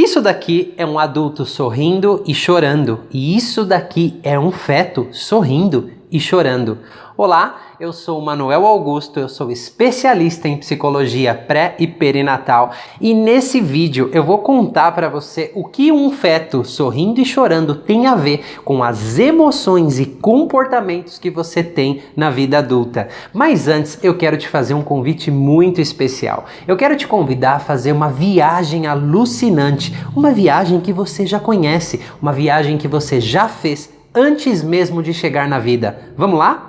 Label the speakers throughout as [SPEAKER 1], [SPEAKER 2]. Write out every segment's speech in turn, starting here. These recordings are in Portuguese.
[SPEAKER 1] Isso daqui é um adulto sorrindo e chorando, e isso daqui é um feto sorrindo e chorando. Olá, eu sou o Manuel Augusto, eu sou especialista em psicologia pré e perinatal e nesse vídeo eu vou contar para você o que um feto sorrindo e chorando tem a ver com as emoções e comportamentos que você tem na vida adulta. Mas antes eu quero te fazer um convite muito especial. Eu quero te convidar a fazer uma viagem alucinante, uma viagem que você já conhece, uma viagem que você já fez antes mesmo de chegar na vida. Vamos lá?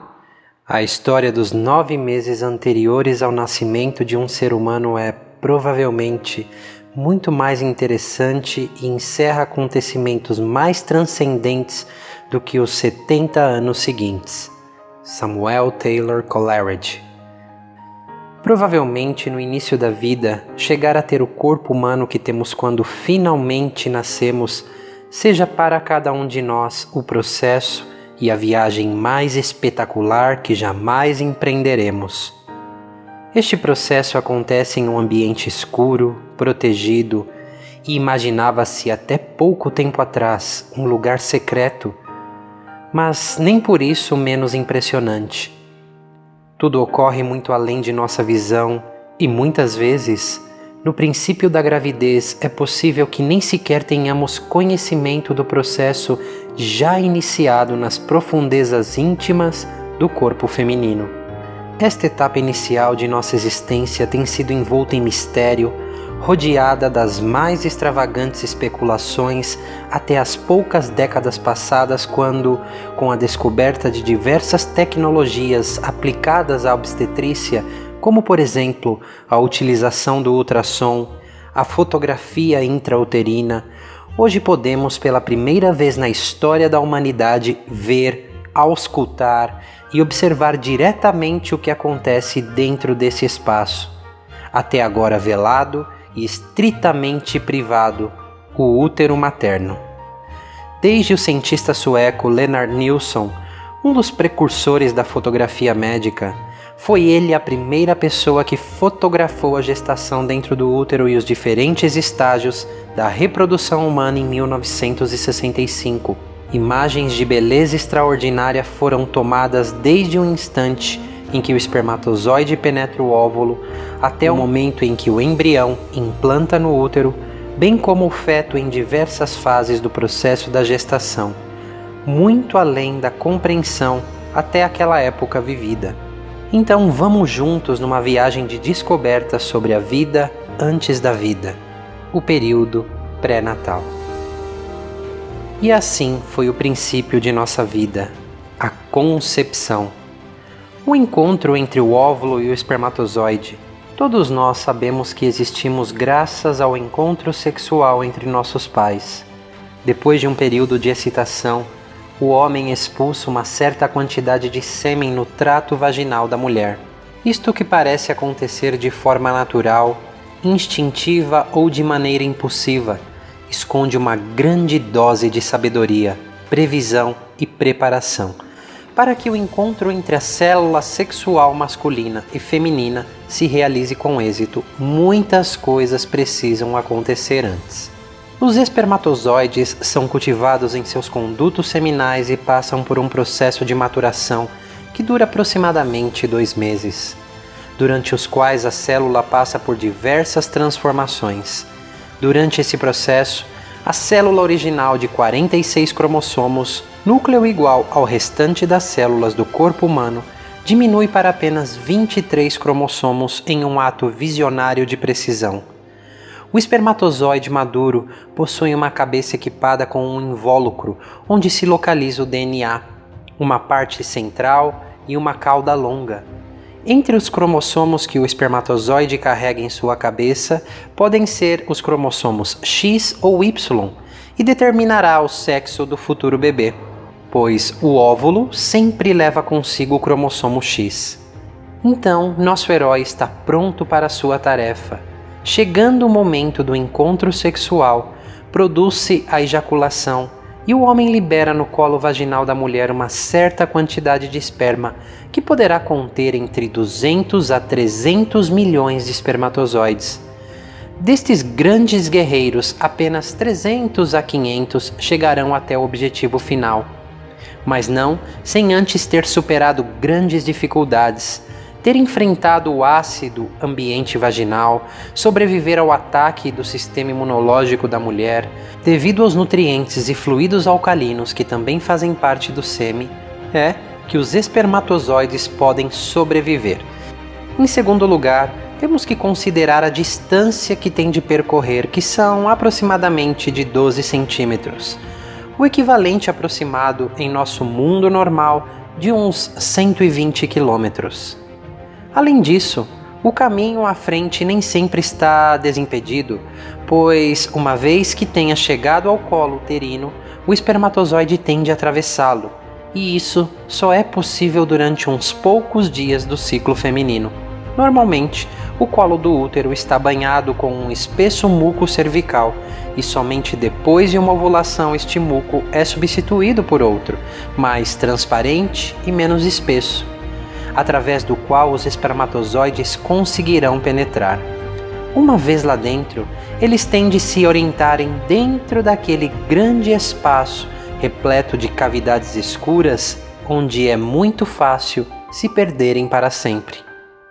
[SPEAKER 1] A história dos 9 meses anteriores ao nascimento de um ser humano é, provavelmente, muito mais interessante e encerra acontecimentos mais transcendentes do que os 70 anos seguintes. Samuel Taylor Coleridge. Provavelmente, no início da vida, chegar a ter o corpo humano que temos quando finalmente nascemos, seja para cada um de nós o processo e a viagem mais espetacular que jamais empreenderemos. Este processo acontece em um ambiente escuro, protegido e imaginava-se até pouco tempo atrás um lugar secreto, mas nem por isso menos impressionante. Tudo ocorre muito além de nossa visão e muitas vezes, no princípio da gravidez, é possível que nem sequer tenhamos conhecimento do processo já iniciado nas profundezas íntimas do corpo feminino. Esta etapa inicial de nossa existência tem sido envolta em mistério, rodeada das mais extravagantes especulações até as poucas décadas passadas quando, com a descoberta de diversas tecnologias aplicadas à obstetrícia, como por exemplo a utilização do ultrassom, a fotografia intrauterina, hoje podemos pela primeira vez na história da humanidade ver, auscultar e observar diretamente o que acontece dentro desse espaço, até agora velado e estritamente privado, o útero materno. Desde o cientista sueco Lennart Nilsson, um dos precursores da fotografia médica, foi ele a primeira pessoa que fotografou a gestação dentro do útero e os diferentes estágios da reprodução humana em 1965. Imagens de beleza extraordinária foram tomadas desde o instante em que o espermatozoide penetra o óvulo até o momento em que o embrião implanta no útero, bem como o feto em diversas fases do processo da gestação, muito além da compreensão até aquela época vivida. Então vamos juntos numa viagem de descoberta sobre a vida antes da vida, o período pré-natal. E assim foi o princípio de nossa vida, a concepção. O encontro entre o óvulo e o espermatozoide. Todos nós sabemos que existimos graças ao encontro sexual entre nossos pais. Depois de um período de excitação, o homem expulsa uma certa quantidade de sêmen no trato vaginal da mulher. Isto que parece acontecer de forma natural, instintiva ou de maneira impulsiva, esconde uma grande dose de sabedoria, previsão e preparação, para que o encontro entre a célula sexual masculina e feminina se realize com êxito. Muitas coisas precisam acontecer antes. Os espermatozoides são cultivados em seus condutos seminais e passam por um processo de maturação que dura aproximadamente 2 meses, durante os quais a célula passa por diversas transformações. Durante esse processo, a célula original de 46 cromossomos, núcleo igual ao restante das células do corpo humano, diminui para apenas 23 cromossomos em um ato visionário de precisão. O espermatozoide maduro possui uma cabeça equipada com um invólucro, onde se localiza o DNA, uma parte central e uma cauda longa. Entre os cromossomos que o espermatozoide carrega em sua cabeça, podem ser os cromossomos X ou Y, e determinará o sexo do futuro bebê, pois o óvulo sempre leva consigo o cromossomo X. Então, nosso herói está pronto para a sua tarefa. Chegando o momento do encontro sexual, produz-se a ejaculação e o homem libera no colo vaginal da mulher uma certa quantidade de esperma, que poderá conter entre 200 a 300 milhões de espermatozoides. Destes grandes guerreiros, apenas 300 a 500 chegarão até o objetivo final, mas não sem antes ter superado grandes dificuldades, ter enfrentado o ácido ambiente vaginal, sobreviver ao ataque do sistema imunológico da mulher, devido aos nutrientes e fluidos alcalinos que também fazem parte do sêmen, é que os espermatozoides podem sobreviver. Em segundo lugar, temos que considerar a distância que tem de percorrer, que são aproximadamente de 12 centímetros, o equivalente aproximado em nosso mundo normal de uns 120 quilômetros. Além disso, o caminho à frente nem sempre está desimpedido, pois, uma vez que tenha chegado ao colo uterino, o espermatozoide tende a atravessá-lo, e isso só é possível durante uns poucos dias do ciclo feminino. Normalmente, o colo do útero está banhado com um espesso muco cervical, e somente depois de uma ovulação este muco é substituído por outro, mais transparente e menos espesso, através do qual os espermatozoides conseguirão penetrar. Uma vez lá dentro, eles têm de se orientarem dentro daquele grande espaço repleto de cavidades escuras, onde é muito fácil se perderem para sempre.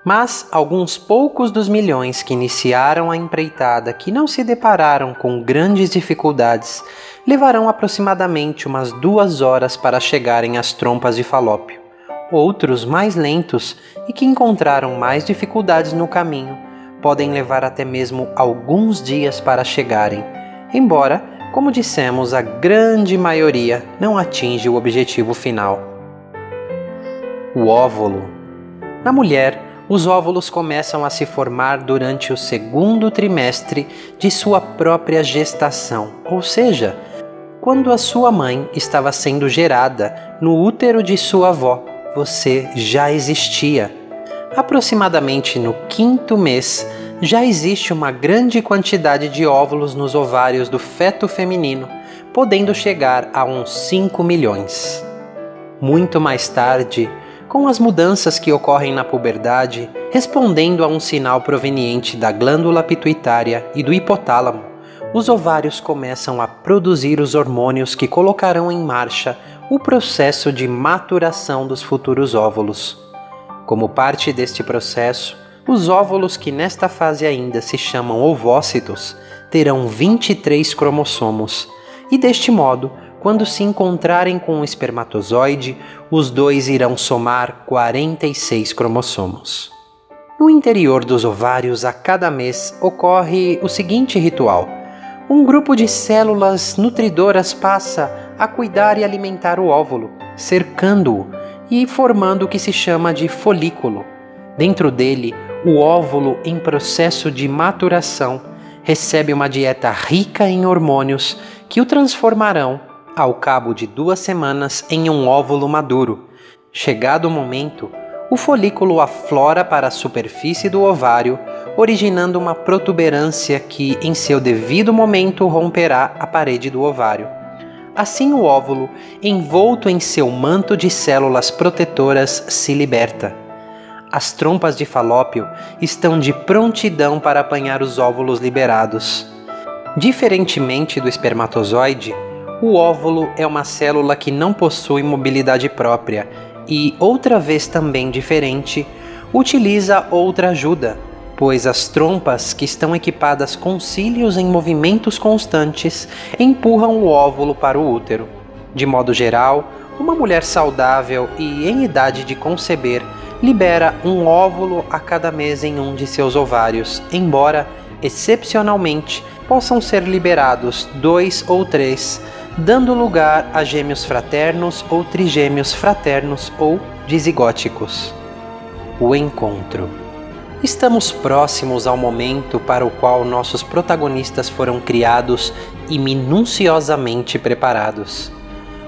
[SPEAKER 1] Mas alguns poucos dos milhões que iniciaram a empreitada, que não se depararam com grandes dificuldades, levarão aproximadamente umas 2 horas para chegarem às trompas de Falópio. Outros, mais lentos e que encontraram mais dificuldades no caminho, podem levar até mesmo alguns dias para chegarem, embora, como dissemos, a grande maioria não atinge o objetivo final. O óvulo. Na mulher, os óvulos começam a se formar durante o segundo trimestre de sua própria gestação, ou seja, quando a sua mãe estava sendo gerada no útero de sua avó, você já existia. Aproximadamente no 5º mês, já existe uma grande quantidade de óvulos nos ovários do feto feminino, podendo chegar a uns 5 milhões. Muito mais tarde, com as mudanças que ocorrem na puberdade, respondendo a um sinal proveniente da glândula pituitária e do hipotálamo, os ovários começam a produzir os hormônios que colocarão em marcha o processo de maturação dos futuros óvulos. Como parte deste processo, os óvulos que nesta fase ainda se chamam ovócitos terão 23 cromossomos, e deste modo, quando se encontrarem com o espermatozoide, os dois irão somar 46 cromossomos. No interior dos ovários, a cada mês, ocorre o seguinte ritual. Um grupo de células nutridoras passa a cuidar e alimentar o óvulo, cercando-o e formando o que se chama de folículo. Dentro dele, o óvulo em processo de maturação recebe uma dieta rica em hormônios que o transformarão, ao cabo de 2 semanas, em um óvulo maduro. Chegado o momento, o folículo aflora para a superfície do ovário, originando uma protuberância que, em seu devido momento, romperá a parede do ovário. Assim, o óvulo, envolto em seu manto de células protetoras, se liberta. As trompas de Falópio estão de prontidão para apanhar os óvulos liberados. Diferentemente do espermatozoide, o óvulo é uma célula que não possui mobilidade própria e, outra vez também diferente, utiliza outra ajuda, pois as trompas, que estão equipadas com cílios em movimentos constantes, empurram o óvulo para o útero. De modo geral, uma mulher saudável e em idade de conceber libera um óvulo a cada mês em um de seus ovários, embora, excepcionalmente, possam ser liberados 2 ou 3, dando lugar a gêmeos fraternos ou trigêmeos fraternos ou dizigóticos. O encontro. Estamos próximos ao momento para o qual nossos protagonistas foram criados e minuciosamente preparados.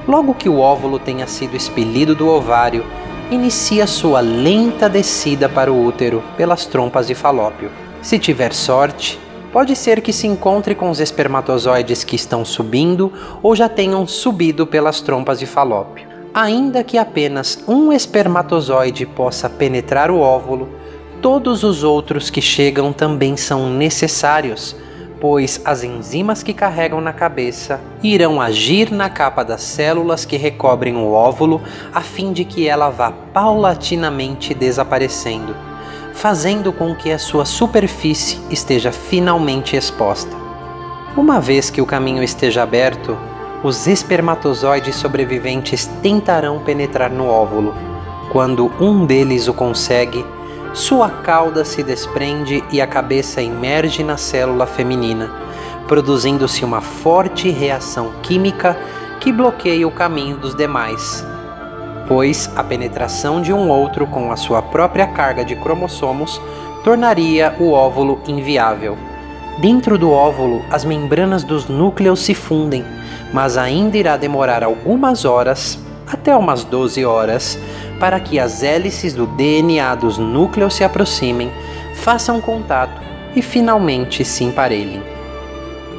[SPEAKER 1] Logo que o óvulo tenha sido expelido do ovário, inicia sua lenta descida para o útero pelas trompas de Falópio. Se tiver sorte, pode ser que se encontre com os espermatozoides que estão subindo ou já tenham subido pelas trompas de Falópio. Ainda que apenas um espermatozoide possa penetrar o óvulo, todos os outros que chegam também são necessários, pois as enzimas que carregam na cabeça irão agir na capa das células que recobrem o óvulo a fim de que ela vá paulatinamente desaparecendo, fazendo com que a sua superfície esteja finalmente exposta. Uma vez que o caminho esteja aberto, os espermatozoides sobreviventes tentarão penetrar no óvulo. Quando um deles o consegue, sua cauda se desprende e a cabeça emerge na célula feminina, produzindo-se uma forte reação química que bloqueia o caminho dos demais, pois a penetração de um outro com a sua própria carga de cromossomos tornaria o óvulo inviável. Dentro do óvulo, as membranas dos núcleos se fundem, mas ainda irá demorar algumas horas, até umas 12 horas, para que as hélices do DNA dos núcleos se aproximem, façam contato e finalmente se emparelhem.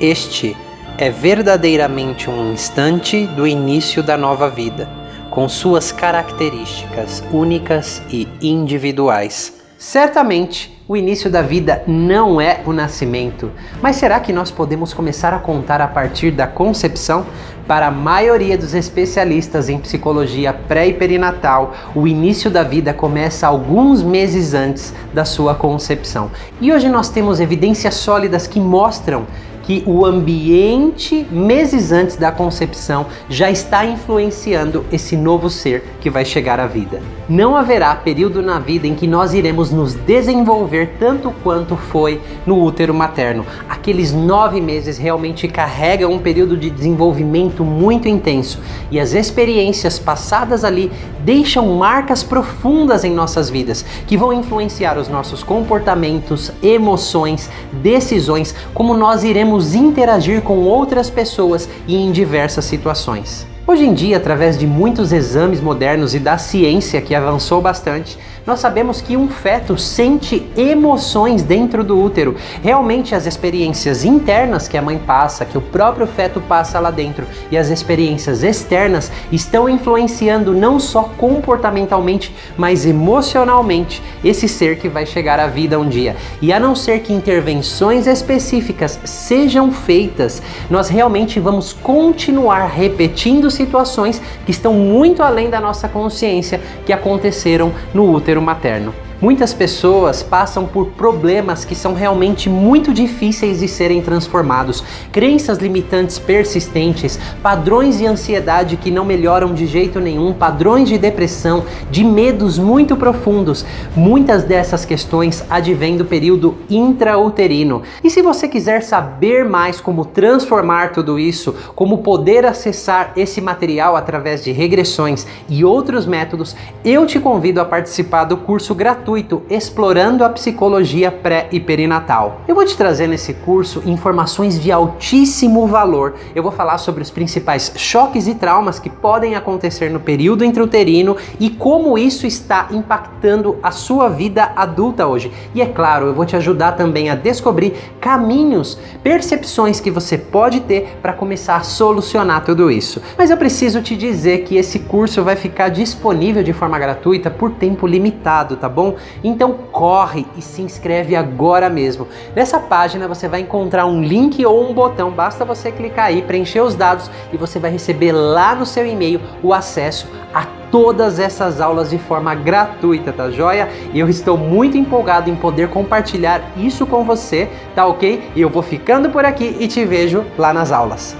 [SPEAKER 1] Este é verdadeiramente um instante do início da nova vida, com suas características únicas e individuais. Certamente, o início da vida não é o nascimento, mas será que nós podemos começar a contar a partir da concepção? Para a maioria dos especialistas em psicologia pré e perinatal, o início da vida começa alguns meses antes da sua concepção. E hoje nós temos evidências sólidas que mostram que o ambiente, meses antes da concepção, já está influenciando esse novo ser que vai chegar à vida. Não haverá período na vida em que nós iremos nos desenvolver tanto quanto foi no útero materno. Aqueles 9 meses realmente carregam um período de desenvolvimento muito intenso e as experiências passadas ali deixam marcas profundas em nossas vidas, que vão influenciar os nossos comportamentos, emoções, decisões, como nós iremos interagir com outras pessoas e em diversas situações. Hoje em dia, através de muitos exames modernos e da ciência que avançou bastante, nós sabemos que um feto sente emoções dentro do útero. Realmente as experiências internas que a mãe passa, que o próprio feto passa lá dentro, e as experiências externas estão influenciando não só comportamentalmente, mas emocionalmente esse ser que vai chegar à vida um dia. E a não ser que intervenções específicas sejam feitas, nós realmente vamos continuar repetindo situações que estão muito além da nossa consciência que aconteceram no útero materno. Muitas pessoas passam por problemas que são realmente muito difíceis de serem transformados, crenças limitantes persistentes, padrões de ansiedade que não melhoram de jeito nenhum, padrões de depressão, de medos muito profundos. Muitas dessas questões advêm do período intrauterino. E se você quiser saber mais como transformar tudo isso, como poder acessar esse material através de regressões e outros métodos, eu te convido a participar do curso gratuito Explorando a Psicologia Pré e Perinatal. Eu vou te trazer nesse curso informações de altíssimo valor. Eu vou falar sobre os principais choques e traumas que podem acontecer no período intrauterino e como isso está impactando a sua vida adulta hoje. E é claro, eu vou te ajudar também a descobrir caminhos, percepções que você pode ter para começar a solucionar tudo isso. Mas eu preciso te dizer que esse curso vai ficar disponível de forma gratuita por tempo limitado, tá bom? Então corre e se inscreve agora mesmo. Nessa página você vai encontrar um link ou um botão, basta você clicar aí, preencher os dados e você vai receber lá no seu e-mail o acesso a todas essas aulas de forma gratuita, tá joia? E eu estou muito empolgado em poder compartilhar isso com você, tá ok? E eu vou ficando por aqui e te vejo lá nas aulas.